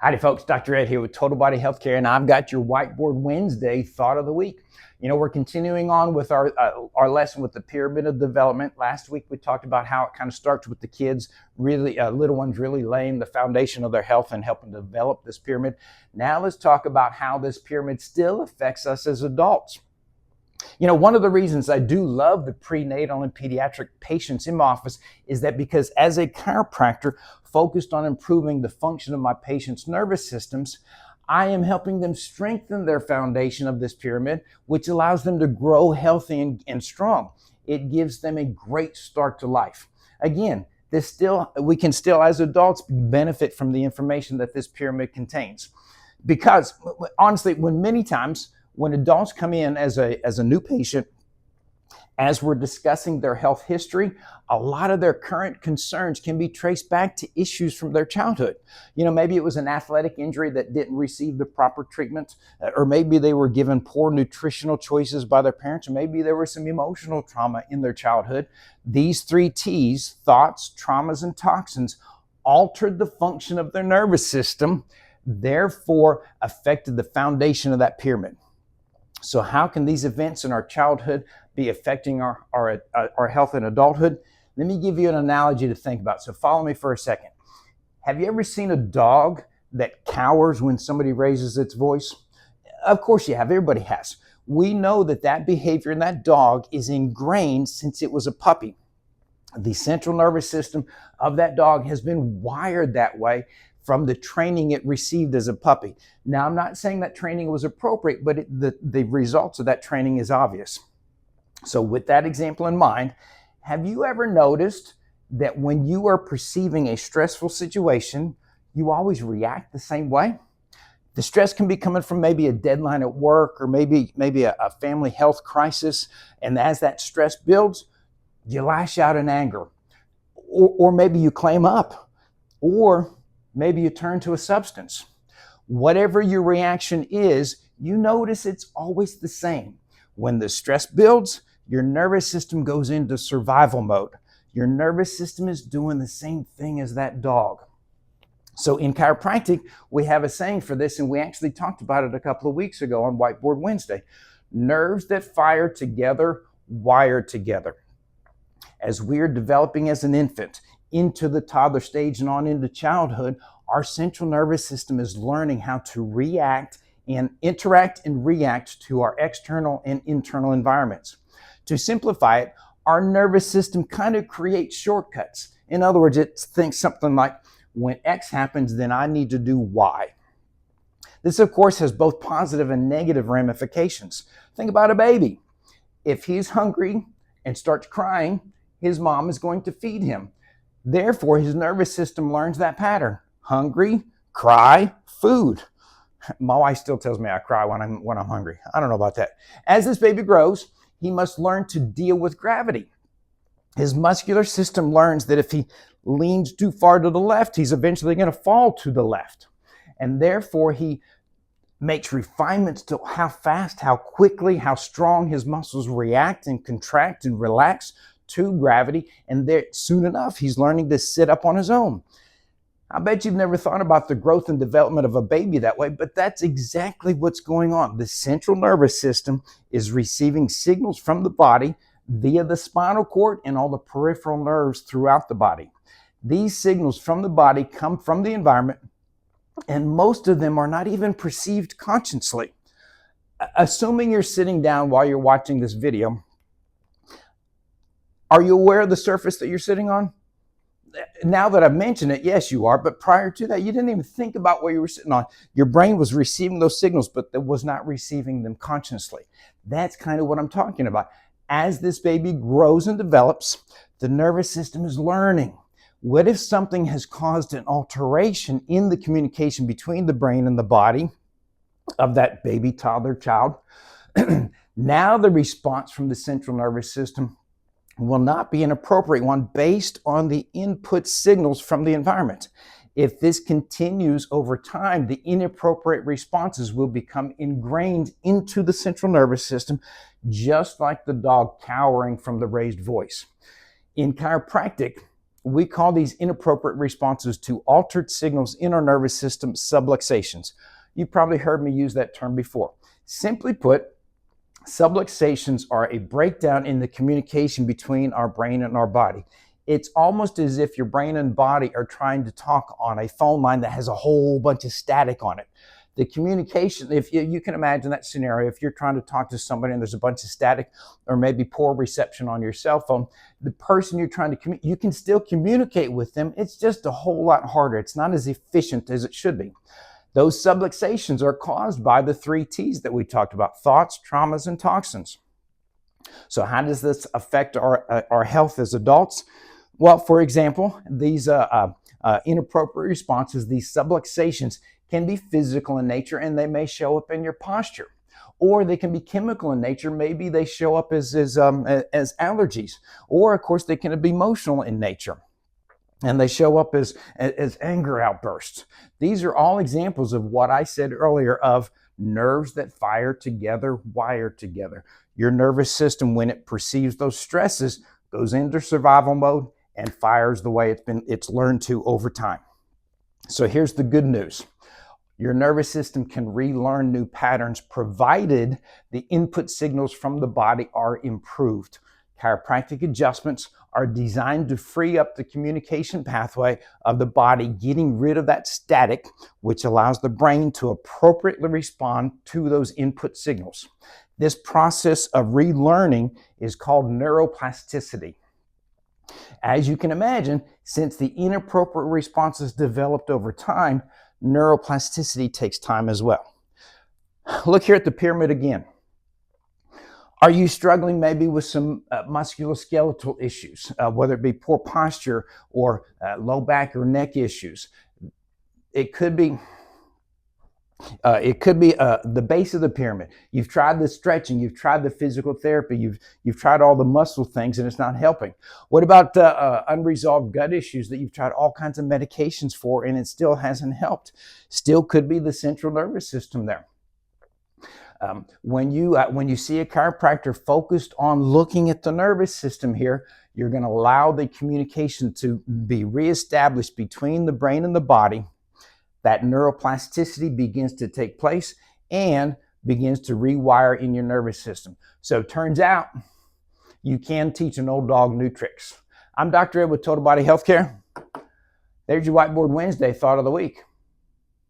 Howdy folks, Dr. Ed here with Total Body Healthcare, and I've got your Whiteboard Wednesday thought of the week. We're continuing on with our lesson with the pyramid of development. Last week we talked about how it kind of starts with the kids, really little ones really laying the foundation of their health and helping develop this pyramid. Now let's talk about how this pyramid still affects us as adults. One of the reasons I do love the prenatal and pediatric patients in my office is that because as a chiropractor focused on improving the function of my patients' nervous systems, I am helping them strengthen their foundation of this pyramid, which allows them to grow healthy and strong. It gives them a great start to life. Again, we can still, as adults, benefit from the information that this pyramid contains. Because honestly, when adults come in as a new patient, as we're discussing their health history, a lot of their current concerns can be traced back to issues from their childhood. Maybe it was an athletic injury that didn't receive the proper treatment, or maybe they were given poor nutritional choices by their parents, or maybe there was some emotional trauma in their childhood. These 3 T's, thoughts, traumas, and toxins, altered the function of their nervous system, therefore affected the foundation of that pyramid. So how can these events in our childhood be affecting our health in adulthood? Let me give you an analogy to think about. So follow me for a second. Have you ever seen a dog that cowers when somebody raises its voice? Of course you have. Everybody has. We know that behavior in that dog is ingrained since it was a puppy. The central nervous system of that dog has been wired that way from the training it received as a puppy. Now, I'm not saying that training was appropriate, but the results of that training is obvious. So with that example in mind, have you ever noticed that when you are perceiving a stressful situation, you always react the same way? The stress can be coming from maybe a deadline at work, or maybe a family health crisis, and as that stress builds, you lash out in anger, or maybe you claim up, or maybe you turn to a substance. Whatever your reaction is, you notice it's always the same. When the stress builds, your nervous system goes into survival mode. Your nervous system is doing the same thing as that dog. So in chiropractic, we have a saying for this, and we actually talked about it a couple of weeks ago on Whiteboard Wednesday. Nerves that fire together, wire together. As we're developing as an infant, into the toddler stage and on into childhood, our central nervous system is learning how to interact and react to our external and internal environments. To simplify it, our nervous system kind of creates shortcuts. In other words, it thinks something like, when X happens, then I need to do Y. This, of course, has both positive and negative ramifications. Think about a baby. If he's hungry and starts crying, his mom is going to feed him. Therefore, his nervous system learns that pattern. Hungry, cry, food. My wife still tells me I cry when I'm hungry. I don't know about that. As this baby grows, he must learn to deal with gravity. His muscular system learns that if he leans too far to the left, he's eventually going to fall to the left. And therefore, he makes refinements to how fast, how quickly, how strong his muscles react and contract and relax to gravity, and there soon enough he's learning to sit up on his own. I bet you've never thought about the growth and development of a baby that way, but that's exactly what's going on. The central nervous system is receiving signals from the body via the spinal cord and all the peripheral nerves throughout the body. These signals from the body come from the environment, and most of them are not even perceived consciously. Assuming you're sitting down while you're watching this video, are you aware of the surface that you're sitting on? Now that I've mentioned it, yes, you are. But prior to that, you didn't even think about what you were sitting on. Your brain was receiving those signals, but it was not receiving them consciously. That's kind of what I'm talking about. As this baby grows and develops, the nervous system is learning. What if something has caused an alteration in the communication between the brain and the body of that baby, toddler, child? Now the response from the central nervous system will not be an appropriate one based on the input signals from the environment. If this continues over time, the inappropriate responses will become ingrained into the central nervous system, just like the dog cowering from the raised voice. In chiropractic, We call these inappropriate responses to altered signals in our nervous system subluxations. You've probably heard me use that term before. Simply put, subluxations are a breakdown in the communication between our brain and our body. It's almost as if your brain and body are trying to talk on a phone line that has a whole bunch of static on it. The communication, if you can imagine that scenario, if you're trying to talk to somebody and there's a bunch of static or maybe poor reception on your cell phone, the person you're trying to you can still communicate with them. It's just a whole lot harder. It's not as efficient as it should be. Those subluxations are caused by the 3 T's that we talked about: thoughts, traumas, and toxins. So how does this affect our health as adults? Well, for example, these inappropriate responses, these subluxations, can be physical in nature, and they may show up in your posture. Or they can be chemical in nature. Maybe they show up as allergies. Or, of course, they can be emotional in nature, and they show up as anger outbursts. These are all examples of what I said earlier of nerves that fire together, wire together. Your nervous system, when it perceives those stresses, goes into survival mode and fires the way it's learned to over time. So here's the good news. Your nervous system can relearn new patterns provided the input signals from the body are improved. Chiropractic adjustments are designed to free up the communication pathway of the body, getting rid of that static, which allows the brain to appropriately respond to those input signals. This process of relearning is called neuroplasticity. As you can imagine, since the inappropriate responses developed over time, neuroplasticity takes time as well. Look here at the pyramid again. Are you struggling maybe with some musculoskeletal issues, whether it be poor posture or low back or neck issues? It could be the base of the pyramid. You've tried the stretching, you've tried the physical therapy, you've tried all the muscle things, and it's not helping. What about unresolved gut issues that you've tried all kinds of medications for, and it still hasn't helped? Still could be the central nervous system there. When you see a chiropractor focused on looking at the nervous system here, you're going to allow the communication to be reestablished between the brain and the body. That neuroplasticity begins to take place and begins to rewire in your nervous system. So it turns out you can teach an old dog new tricks. I'm Dr. Ed with Total Body Healthcare. There's your Whiteboard Wednesday thought of the week.